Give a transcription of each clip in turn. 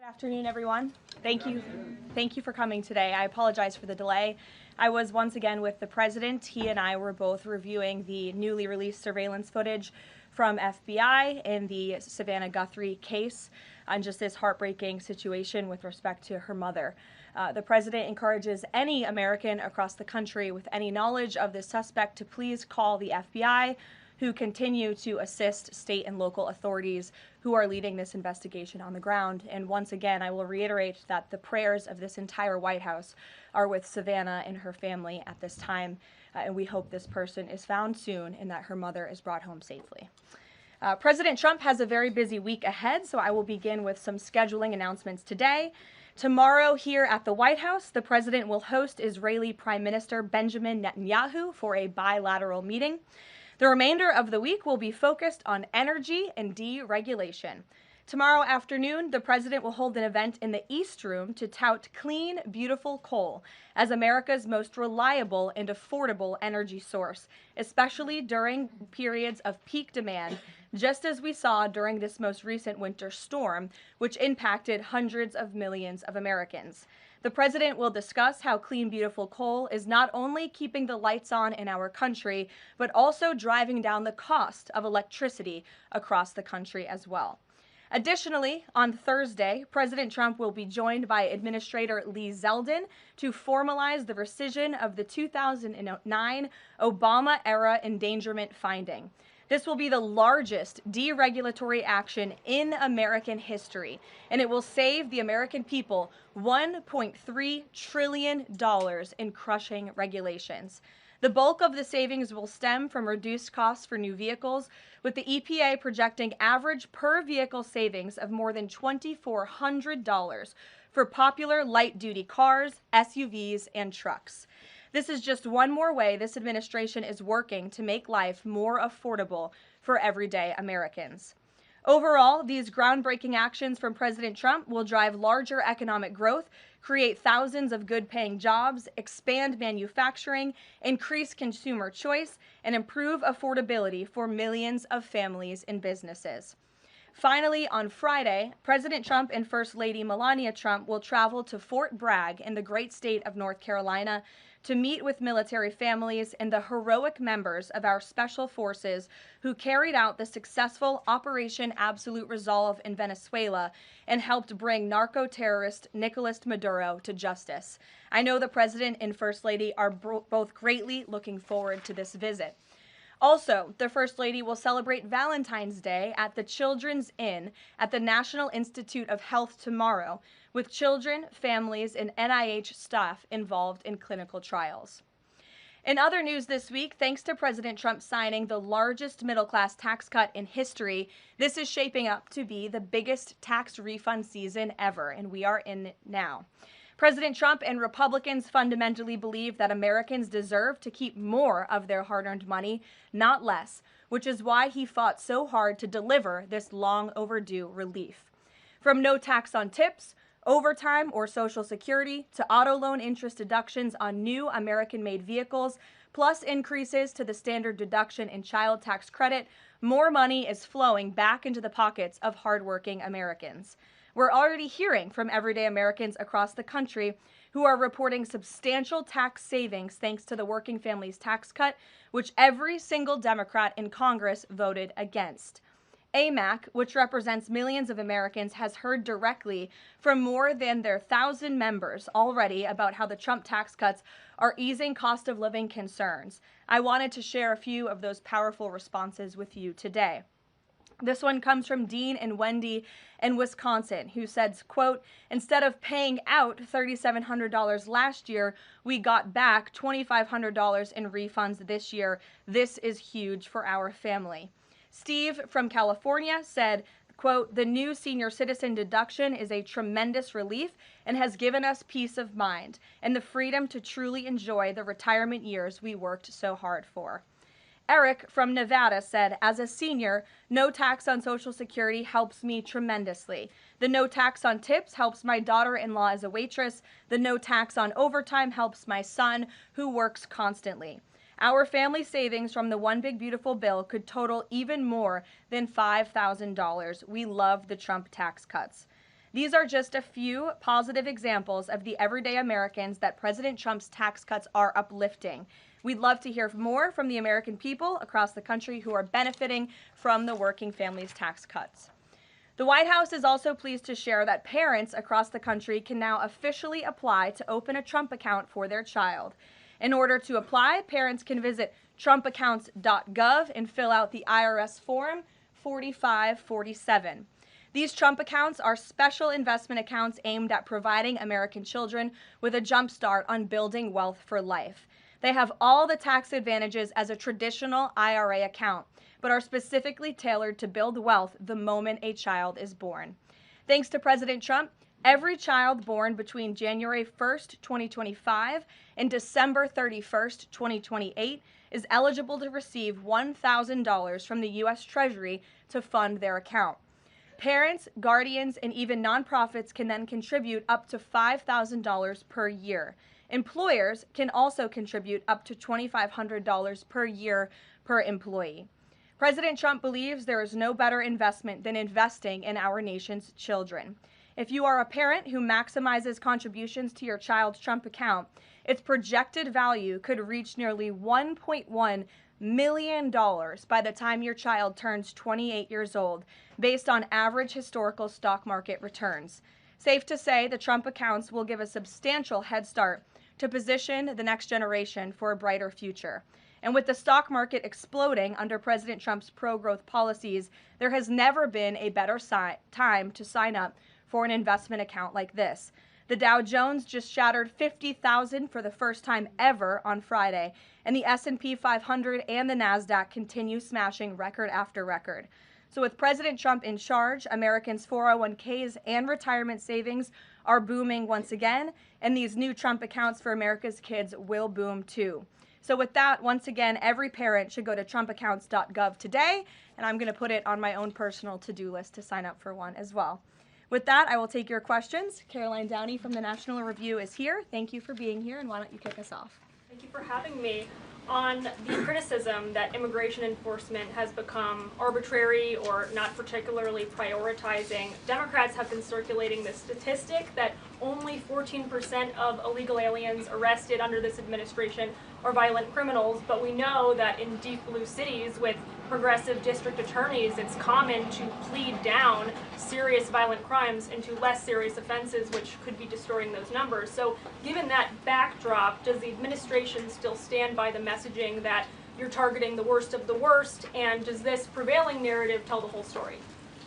Good afternoon, everyone. Thank you. Thank you for coming today. I apologize for the delay. I was once again with the president. He and I were both reviewing the newly released surveillance footage from FBI in the Savannah Guthrie case on just this heartbreaking situation with respect to her mother. The president encourages any American across the country with any knowledge of this suspect to please call the FBI, who continue to assist state and local authorities who are leading this investigation on the ground. And once again, I will reiterate that the prayers of this entire White House are with Savannah and her family at this time, and we hope this person is found soon and that her mother is brought home safely. President Trump has a very busy week ahead, so I will begin with some scheduling announcements today. Tomorrow here at the White House, the president will host Israeli Prime Minister Benjamin Netanyahu for a bilateral meeting. The remainder of the week will be focused on energy and deregulation. Tomorrow afternoon, the president will hold an event in the East Room to tout clean, beautiful coal as America's most reliable and affordable energy source, especially during periods of peak demand, just as we saw during this most recent winter storm, which impacted hundreds of millions of Americans. The president will discuss how clean, beautiful coal is not only keeping the lights on in our country, but also driving down the cost of electricity across the country as well. Additionally, on Thursday, President Trump will be joined by Administrator Lee Zeldin to formalize the rescission of the 2009 Obama-era endangerment finding. This will be the largest deregulatory action in American history, and it will save the American people $1.3 trillion in crushing regulations. The bulk of the savings will stem from reduced costs for new vehicles, with the EPA projecting average per vehicle savings of more than $2,400 for popular light-duty cars, SUVs, and trucks. This is just one more way this administration is working to make life more affordable for everyday Americans. Overall, these groundbreaking actions from President Trump will drive larger economic growth, create thousands of good-paying jobs, expand manufacturing, increase consumer choice, and improve affordability for millions of families and businesses. Finally, on Friday, President Trump and First Lady Melania Trump will travel to Fort Bragg in the great state of North Carolina to meet with military families and the heroic members of our special forces who carried out the successful Operation Absolute Resolve in Venezuela and helped bring narco-terrorist Nicolas Maduro to justice. I know the President and First Lady are both greatly looking forward to this visit. Also, the First Lady will celebrate Valentine's Day at the Children's Inn at the National Institute of Health tomorrow, with children, families, and NIH staff involved in clinical trials. In other news this week, thanks to President Trump signing the largest middle-class tax cut in history, this is shaping up to be the biggest tax refund season ever, and we are in it now. President Trump and Republicans fundamentally believe that Americans deserve to keep more of their hard-earned money, not less, which is why he fought so hard to deliver this long overdue relief. From no tax on tips, overtime, or Social Security, to auto loan interest deductions on new American-made vehicles, plus increases to the standard deduction and child tax credit, more money is flowing back into the pockets of hardworking Americans. We're already hearing from everyday Americans across the country who are reporting substantial tax savings thanks to the Working Families Tax Cut, which every single Democrat in Congress voted against. AMAC, which represents millions of Americans, has heard directly from more than their 1,000 members already about how the Trump tax cuts are easing cost of living concerns. I wanted to share a few of those powerful responses with you today. This one comes from Dean and Wendy in Wisconsin, who said, quote, "Instead of paying out $3,700 last year, we got back $2,500 in refunds this year. This is huge for our family." Steve from California said, quote, "The new senior citizen deduction is a tremendous relief and has given us peace of mind and the freedom to truly enjoy the retirement years we worked so hard for." Eric from Nevada said, "As a senior, no tax on Social Security helps me tremendously. The no tax on tips helps my daughter-in-law as a waitress. The no tax on overtime helps my son, who works constantly. Our family savings from the One Big Beautiful Bill could total even more than $5,000. We love the Trump tax cuts." These are just a few positive examples of the everyday Americans that President Trump's tax cuts are uplifting. We'd love to hear more from the American people across the country who are benefiting from the working families tax cuts. The White House is also pleased to share that parents across the country can now officially apply to open a Trump account for their child. In order to apply, parents can visit trumpaccounts.gov and fill out the IRS form 4547. These Trump accounts are special investment accounts aimed at providing American children with a jump start on building wealth for life. They have all the tax advantages as a traditional IRA account, but are specifically tailored to build wealth the moment a child is born. Thanks to President Trump, every child born between January 1st, 2025 and December 31st, 2028 is eligible to receive $1,000 from the U.S. Treasury to fund their account. Parents, guardians, and even nonprofits can then contribute up to $5,000 per year. Employers can also contribute up to $2,500 per year per employee. President Trump believes there is no better investment than investing in our nation's children. If you are a parent who maximizes contributions to your child's Trump account, its projected value could reach nearly $1.1 million by the time your child turns 28 years old, based on average historical stock market returns. Safe to say, the Trump accounts will give a substantial head start to position the next generation for a brighter future. And with the stock market exploding under President Trump's pro-growth policies, there has never been a better time to sign up for an investment account like this. The Dow Jones just shattered 50,000 for the first time ever on Friday, and the S&P 500 and the NASDAQ continue smashing record after record. So with President Trump in charge, Americans' 401ks and retirement savings are booming once again, and these new Trump accounts for America's kids will boom too. So with that, once again, every parent should go to trumpaccounts.gov today, and I'm going to put it on my own personal to-do list to sign up for one as well. With that, I will take your questions. Karoline Downey from the National Review is here. Thank you for being here, and why don't you kick us off? Thank you for having me. On the criticism that immigration enforcement has become arbitrary or not particularly prioritizing, Democrats have been circulating the statistic that only 14% of illegal aliens arrested under this administration are violent criminals, but we know that in deep blue cities with progressive district attorneys, it's common to plead down serious violent crimes into less serious offenses, which could be destroying those numbers. So given that backdrop, does the administration still stand by the messaging that you're targeting the worst of the worst, and does this prevailing narrative tell the whole story?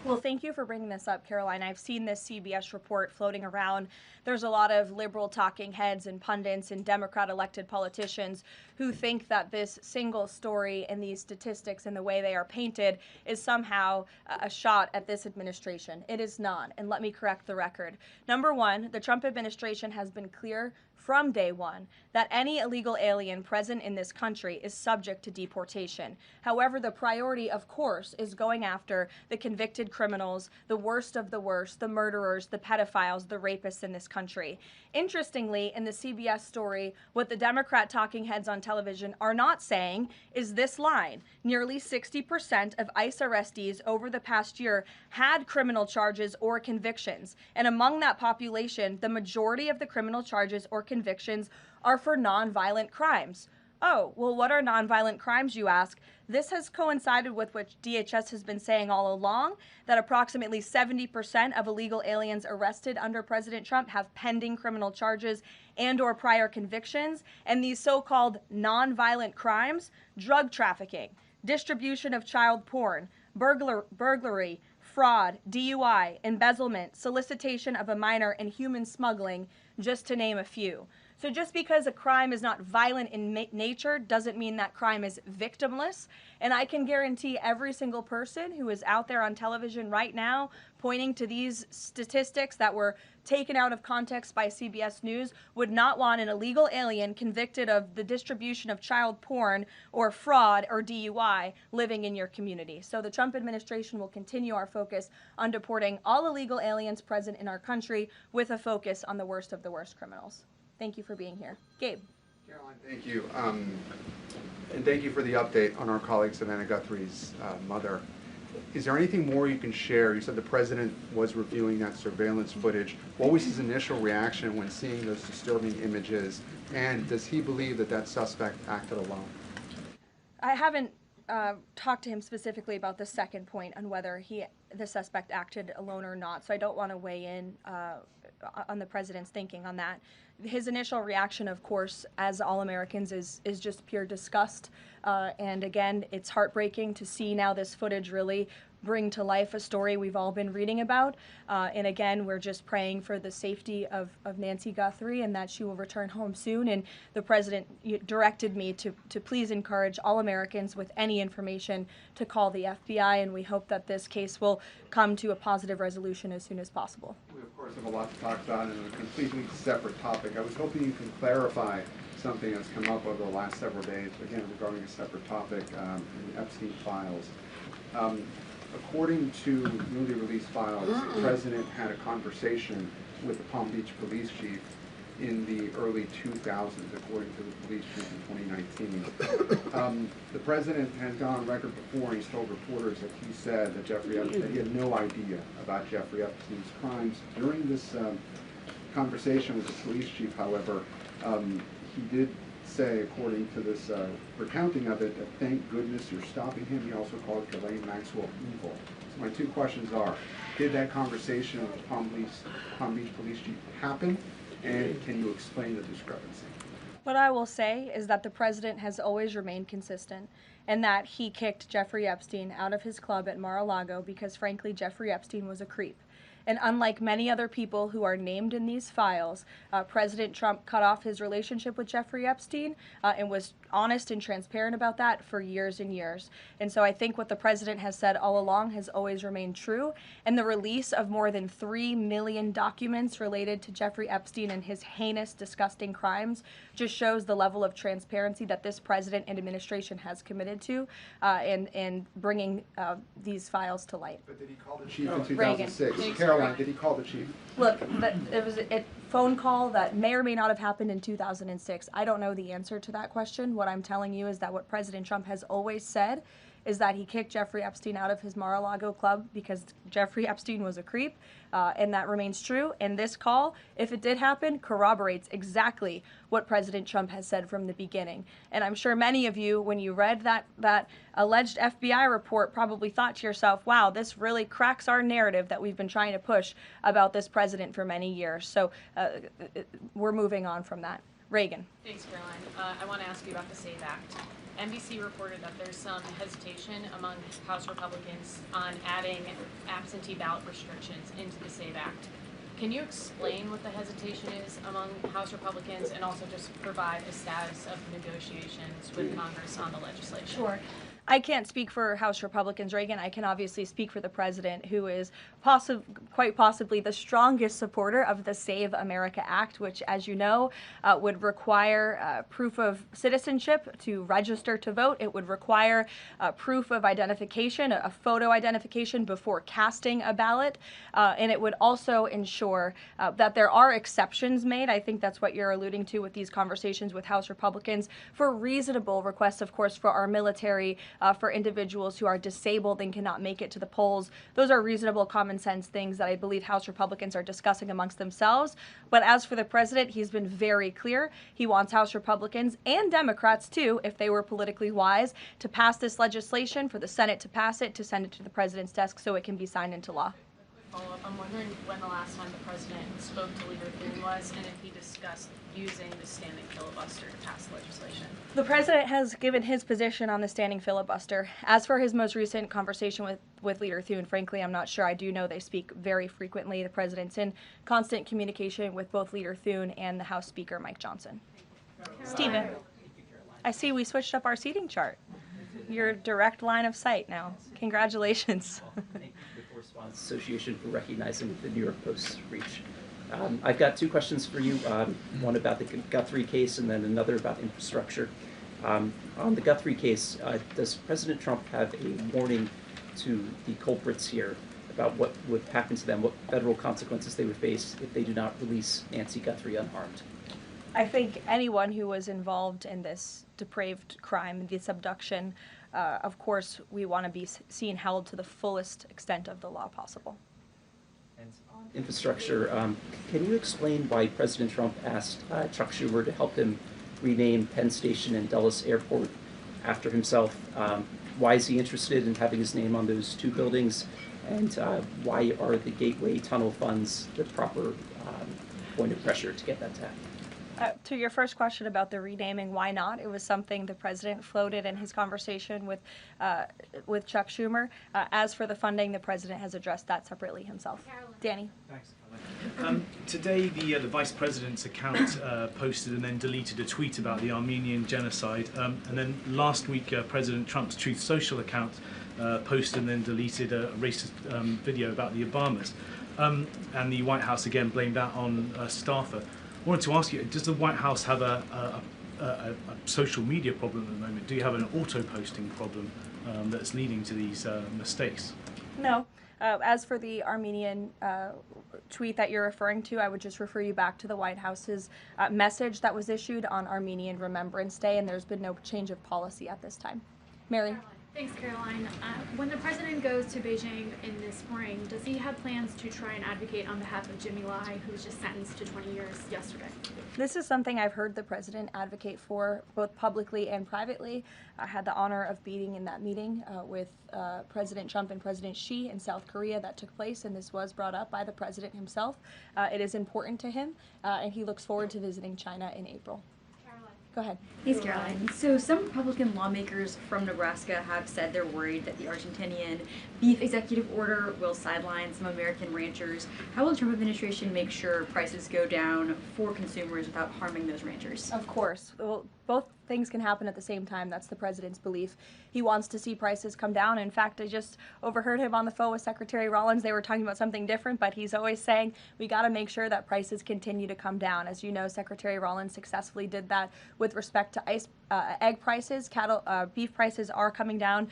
Well, thank you for bringing this up, Karoline. I've seen this CBS report floating around. There's a lot of liberal talking heads and pundits and Democrat elected politicians who think that this single story and these statistics and the way they are painted is somehow a shot at this administration. It is not, and let me correct the record. Number one, the Trump administration has been clear from day one that any illegal alien present in this country is subject to deportation. However, the priority, of course, is going after the convicted criminals, the worst of the worst, the murderers, the pedophiles, the rapists in this country. Interestingly, in the CBS story, what the Democrat talking heads on television are not saying is this line. Nearly 60% of ICE arrestees over the past year had criminal charges or convictions. And among that population, the majority of the criminal charges or convictions are for nonviolent crimes. Oh, well, what are nonviolent crimes, you ask? This has coincided with what DHS has been saying all along, that approximately 70% of illegal aliens arrested under President Trump have pending criminal charges and or prior convictions. And these so-called nonviolent crimes, drug trafficking, distribution of child porn, burglary, fraud, DUI, embezzlement, solicitation of a minor, and human smuggling, just to name a few. So just because a crime is not violent in nature doesn't mean that crime is victimless. And I can guarantee every single person who is out there on television right now pointing to these statistics that were taken out of context by CBS News would not want an illegal alien convicted of the distribution of child porn or fraud or DUI living in your community. So the Trump administration will continue our focus on deporting all illegal aliens present in our country with a focus on the worst of the worst criminals. Thank you for being here. Gabe. Caroline, thank you. And thank you for the update on our colleague Savannah Guthrie's mother. Is there anything more you can share? You said the president was reviewing that surveillance footage. What was his initial reaction when seeing those disturbing images? And does he believe that that suspect acted alone? I haven't talked to him specifically about the second point on whether the suspect acted alone or not, so I don't want to weigh in on the president's thinking on that. His initial reaction, of course, as all Americans, is just pure disgust. And again, it's heartbreaking to see now this footage really bring to life a story we've all been reading about. And again, we're just praying for the safety of Nancy Guthrie and that she will return home soon. And the president directed me to please encourage all Americans with any information to call the FBI, and we hope that this case will come to a positive resolution as soon as possible. We, of course, have a lot to talk about in a completely separate topic. I was hoping you can clarify something that's come up over the last several days, again, regarding a separate topic in the Epstein files. According to newly released files, the president had a conversation with the Palm Beach police chief in the early 2000s, according to the police chief in 2019. The president has gone on record before, and he's told reporters that he said that that he had no idea about Jeffrey Epstein's crimes. During this conversation with the police chief, however, he did say, according to this recounting of it, that thank goodness you're stopping him. He also called Karoline Maxwell evil. So my two questions are, did that conversation with the Palm Beach police chief happen? And can you explain the discrepancy? What I will say is that the president has always remained consistent, and that he kicked Jeffrey Epstein out of his club at Mar-a-Lago because, frankly, Jeffrey Epstein was a creep. And unlike many other people who are named in these files, President Trump cut off his relationship with Jeffrey Epstein and was honest and transparent about that for years and years. And so I think what the president has said all along has always remained true. And the release of more than 3 million documents related to Jeffrey Epstein and his heinous, disgusting crimes just shows the level of transparency that this president and administration has committed to in bringing these files to light. But did he call the chief in 2006? Caroline, did he call the chief? Look, it was a phone call that may or may not have happened in 2006. I don't know the answer to that question. What I'm telling you is that what President Trump has always said is that he kicked Jeffrey Epstein out of his Mar-a-Lago club because Jeffrey Epstein was a creep, and that remains true. And this call, if it did happen, corroborates exactly what President Trump has said from the beginning. And I'm sure many of you, when you read that alleged FBI report, probably thought to yourself, wow, this really cracks our narrative that we've been trying to push about this president for many years. So we're moving on from that. Reagan. Thanks, Caroline. I want to ask you about the SAVE Act. NBC reported that there's some hesitation among House Republicans on adding absentee ballot restrictions into the SAVE Act. Can you explain what the hesitation is among House Republicans and also just provide a status of negotiations with Congress on the legislation? Sure. I can't speak for House Republicans, Reagan. I can obviously speak for the president, who is quite possibly the strongest supporter of the Save America Act, which, as you know, would require proof of citizenship to register to vote. It would require proof of identification, a photo identification before casting a ballot, and it would also ensure that there are exceptions made. I think that's what you're alluding to with these conversations with House Republicans for reasonable requests, of course, for our military, for individuals who are disabled and cannot make it to the polls. Those are reasonable, common sense things that I believe House Republicans are discussing amongst themselves. But as for the president, he's been very clear. He wants House Republicans and Democrats, too, if they were politically wise, to pass this legislation, for the Senate to pass it, to send it to the president's desk so it can be signed into law. Follow-up. I'm wondering when the last time the president spoke to Leader Thune was, and if he discussed using the standing filibuster to pass legislation. The president has given his position on the standing filibuster. As for his most recent conversation with Leader Thune, frankly, I'm not sure. I do know they speak very frequently. The president's in constant communication with both Leader Thune and the House Speaker, Mike Johnson. Stephen, I see we switched up our seating chart. Your direct line of sight now. Congratulations. Thank you to the Correspondents Association for recognizing the New York Post's reach. I've got two questions for you, one about the Guthrie case and then another about infrastructure. On the Guthrie case, does President Trump have a warning to the culprits here about what would happen to them, what federal consequences they would face if they do not release Nancy Guthrie unharmed? I think anyone who was involved in this depraved crime, this abduction, of course, we want to be seen held to the fullest extent of the law possible. And on infrastructure, can you explain why President Trump asked Chuck Schumer to help him rename Penn Station and Dulles Airport after himself? Why is he interested in having his name on those two buildings? And why are the Gateway Tunnel funds the proper point of pressure to get that to happen? To your first question about the renaming, why not? It was something the president floated in his conversation with Chuck Schumer. As for the funding, the president has addressed that separately himself. Danny. Thanks, Caroline. Today, the Vice President's account posted and then deleted a tweet about the Armenian genocide. And then last week, President Trump's Truth Social account posted and then deleted a racist video about the Obamas. And the White House again blamed that on a staffer. I wanted to ask you, does the White House have a social media problem at the moment? Do you have an auto-posting problem that's leading to these mistakes? No. As for the Armenian tweet that you're referring to, I would just refer you back to the White House's message that was issued on Armenian Remembrance Day, and there's been no change of policy at this time. Mary? Thanks, Caroline. When the president goes to Beijing in the spring, does he have plans to try and advocate on behalf of Jimmy Lai, who was just sentenced to 20 years yesterday? This is something I've heard the president advocate for both publicly and privately. I had the honor of being in that meeting with President Trump and President Xi in South Korea that took place, and this was brought up by the president himself. It is important to him, and he looks forward to visiting China in April. Go ahead. Thanks, Caroline. So some Republican lawmakers from Nebraska have said they're worried that the Argentinian beef executive order will sideline some American ranchers. How will the Trump administration make sure prices go down for consumers without harming those ranchers? Of course. Well, both things can happen at the same time. That's the president's belief. He wants to see prices come down. In fact, I just overheard him on the phone with Secretary Rollins. They were talking about something different, but he's always saying we got to make sure that prices continue to come down. As you know, Secretary Rollins successfully did that with respect to egg prices. Beef prices are coming down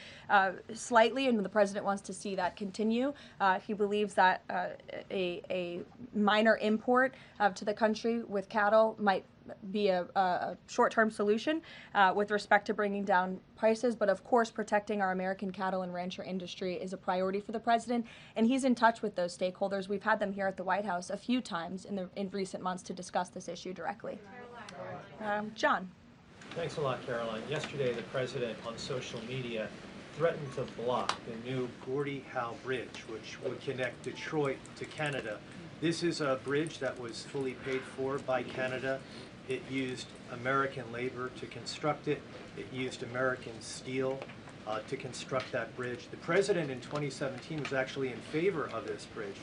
slightly, and the president wants to see that continue. He believes that a minor import to the country with cattle might be a short-term solution with respect to bringing down prices, but of course protecting our American cattle and rancher industry is a priority for the president, and he's in touch with those stakeholders. We've had them here at the White House a few times in recent months to discuss this issue directly. John. Thanks a lot, Caroline. Yesterday, the president on social media threatened to block the new Gordie Howe Bridge, which would connect Detroit to Canada. This is a bridge that was fully paid for by Canada. It used American labor to construct it. It used American steel to construct that bridge. The president in 2017 was actually in favor of this bridge,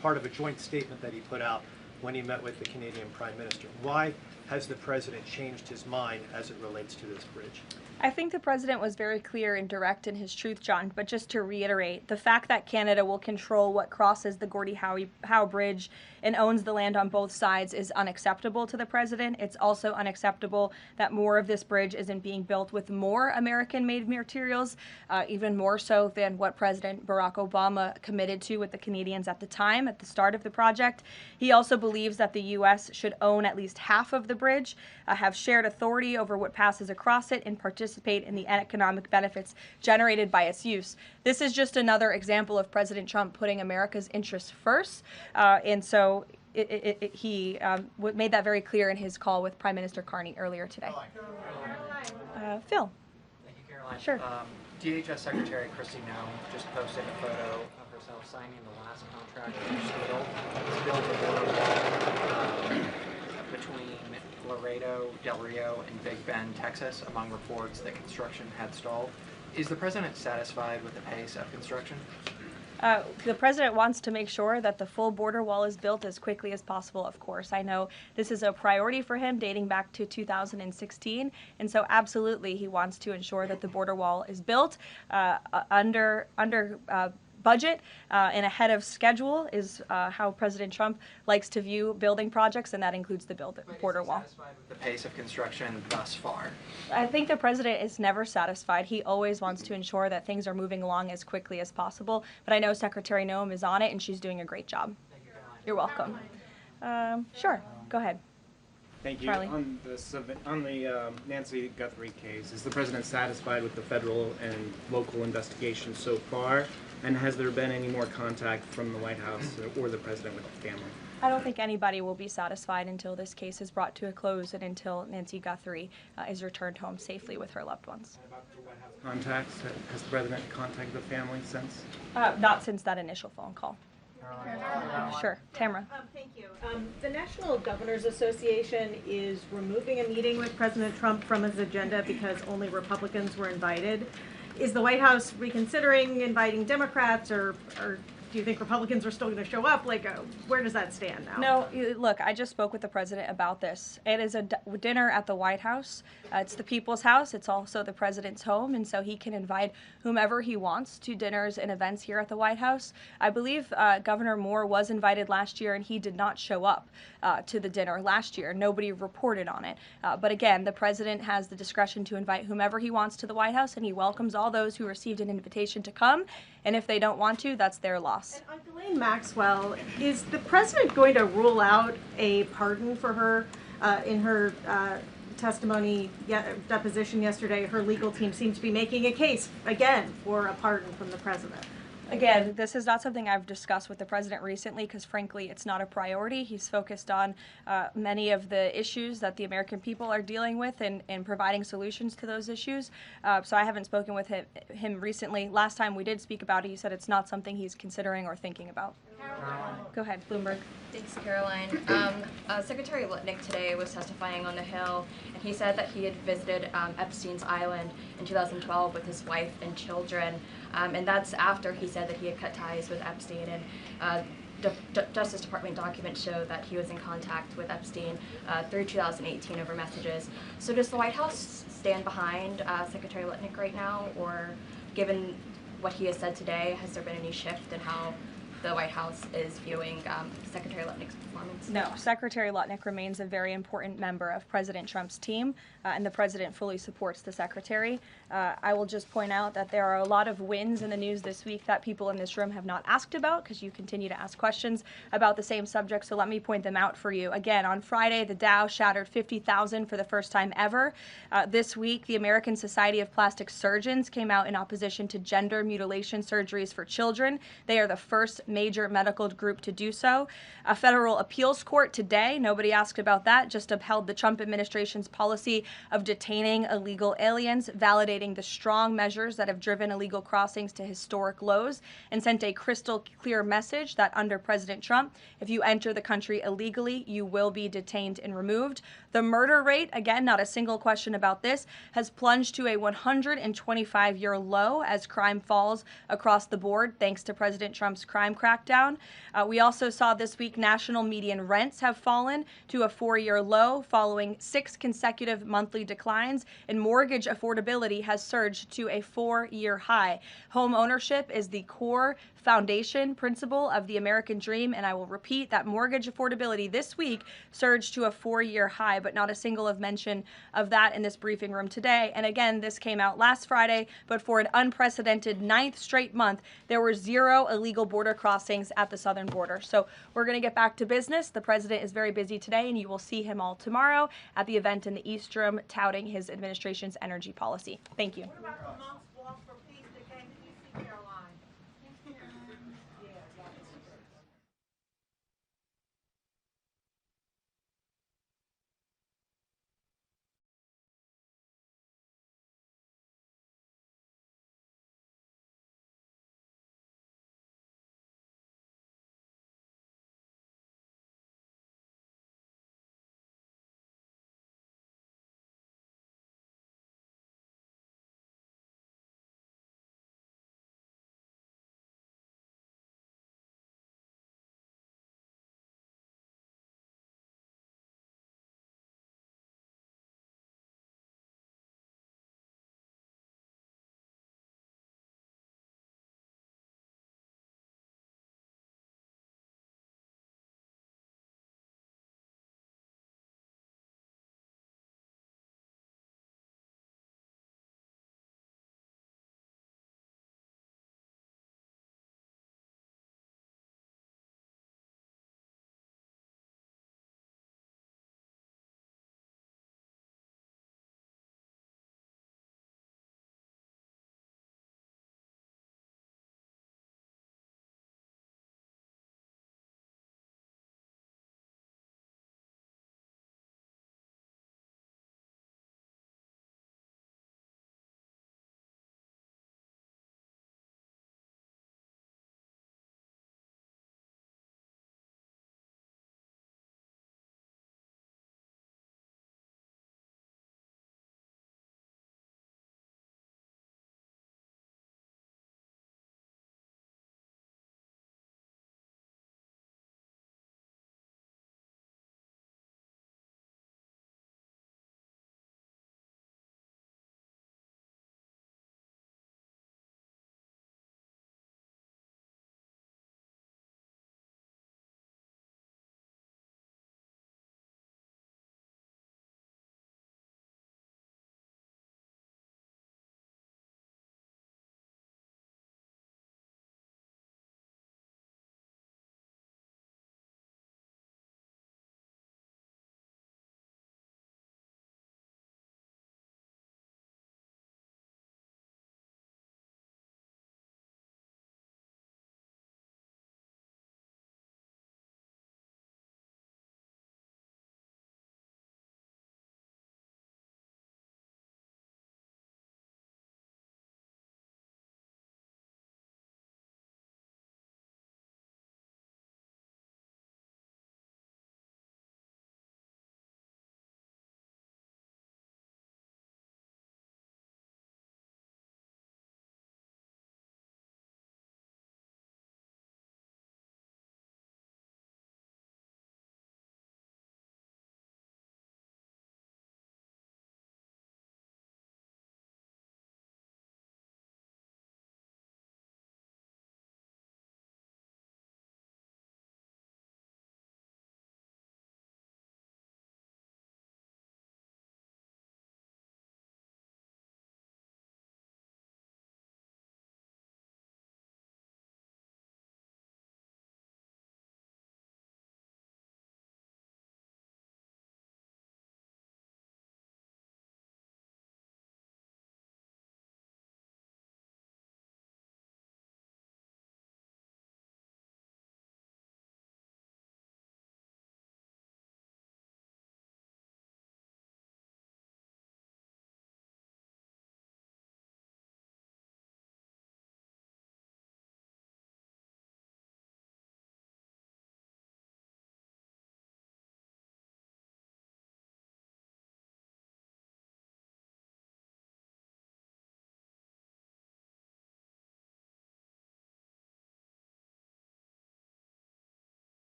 part of a joint statement that he put out when he met with the Canadian Prime Minister. Why has the president changed his mind as it relates to this bridge? I think the president was very clear and direct in his truth, John, but just to reiterate, the fact that Canada will control what crosses the Gordie Howe Bridge and owns the land on both sides is unacceptable to the president. It's also unacceptable that more of this bridge isn't being built with more American-made materials, even more so than what President Barack Obama committed to with the Canadians at the time, at the start of the project. He also believes that the U.S. should own at least half of the bridge, have shared authority over what passes across it, and participate in the economic benefits generated by its use. This is just another example of President Trump putting America's interests first, and so he made that very clear in his call with Prime Minister Carney earlier today. Phil. Thank you, Caroline. Sure. DHS Secretary Kristi Noem just posted a photo of herself signing the last contract to build a border wall between Laredo, Del Rio, and Big Bend, Texas, among reports that construction had stalled. Is the president satisfied with the pace of construction? The president wants to make sure that the full border wall is built as quickly as possible, of course. I know this is a priority for him dating back to 2016, and so absolutely he wants to ensure that the border wall is built under budget and ahead of schedule is how President Trump likes to view building projects, and that includes the border wall. Is he satisfied with the pace of construction thus far? I think the president is never satisfied. He always wants to ensure that things are moving along as quickly as possible, but I know Secretary Noem is on it, and she's doing a great job. Thank you, Caroline. You're welcome. Sure, go ahead. Thank you. Charlie. On the Nancy Guthrie case, is the president satisfied with the federal and local investigation so far? And has there been any more contact from the White House or the president with the family? I don't think anybody will be satisfied until this case is brought to a close and until Nancy Guthrie is returned home safely with her loved ones. Contacts? Has the president contacted the family since? Not since that initial phone call. Sure. Tamara. Thank you. The National Governors Association is removing a meeting with President Trump from his agenda because only Republicans were invited. Is the White House reconsidering inviting Democrats, or do you think Republicans are still going to show up? Like, where does that stand now? No, look, I just spoke with the president about this. It is a dinner at the White House. It's the people's house. It's also the president's home, and so he can invite whomever he wants to dinners and events here at the White House. I believe Governor Moore was invited last year, and he did not show up to the dinner last year. Nobody reported on it. But again, the president has the discretion to invite whomever he wants to the White House, and he welcomes all those who received an invitation to come. And if they don't want to, that's their loss. And on Ghislaine Maxwell, is the president going to rule out a pardon for her in her testimony, deposition yesterday? Her legal team seems to be making a case, again, for a pardon from the president. Again, this is not something I've discussed with the president recently because, frankly, it's not a priority. He's focused on many of the issues that the American people are dealing with and providing solutions to those issues. So I haven't spoken with him recently. Last time we did speak about it, he said it's not something he's considering or thinking about. Go ahead, Bloomberg. Thanks, Caroline. Secretary Litnick today was testifying on the Hill, and he said that he had visited Epstein's Island in 2012 with his wife and children, and that's after he said that he had cut ties with Epstein, and Justice Department documents show that he was in contact with Epstein through 2018 over messages. So does the White House stand behind Secretary Litnick right now, or given what he has said today, has there been any shift in how the White House is viewing Secretary Lutnick's performance? No, Secretary Lutnick remains a very important member of President Trump's team, and the president fully supports the secretary. I will just point out that there are a lot of wins in the news this week that people in this room have not asked about because you continue to ask questions about the same subject, so let me point them out for you. Again, on Friday, the Dow shattered 50,000 for the first time ever. This week, the American Society of Plastic Surgeons came out in opposition to gender mutilation surgeries for children. They are the first major medical group to do so. A federal appeals court today, nobody asked about that, just upheld the Trump administration's policy of detaining illegal aliens, validating the strong measures that have driven illegal crossings to historic lows, and sent a crystal clear message that under President Trump, if you enter the country illegally, you will be detained and removed. The murder rate, again, not a single question about this, has plunged to a 125-year low as crime falls across the board thanks to President Trump's crime crackdown. We also saw this week national median rents have fallen to a 4-year low following 6 consecutive monthly declines, and mortgage affordability has surged to a 4-year high. Home ownership is the core foundation principle of the American dream, and I will repeat that mortgage affordability this week surged to a 4-year high, but not a single of mention of that in this briefing room today. And again, this came out last Friday, but for an unprecedented 9th straight month, there were 0 illegal border crossings at the southern border. So we're going to get back to business. The president is very busy today, and you will see him all tomorrow at the event in the East Room touting his administration's energy policy. Thank you.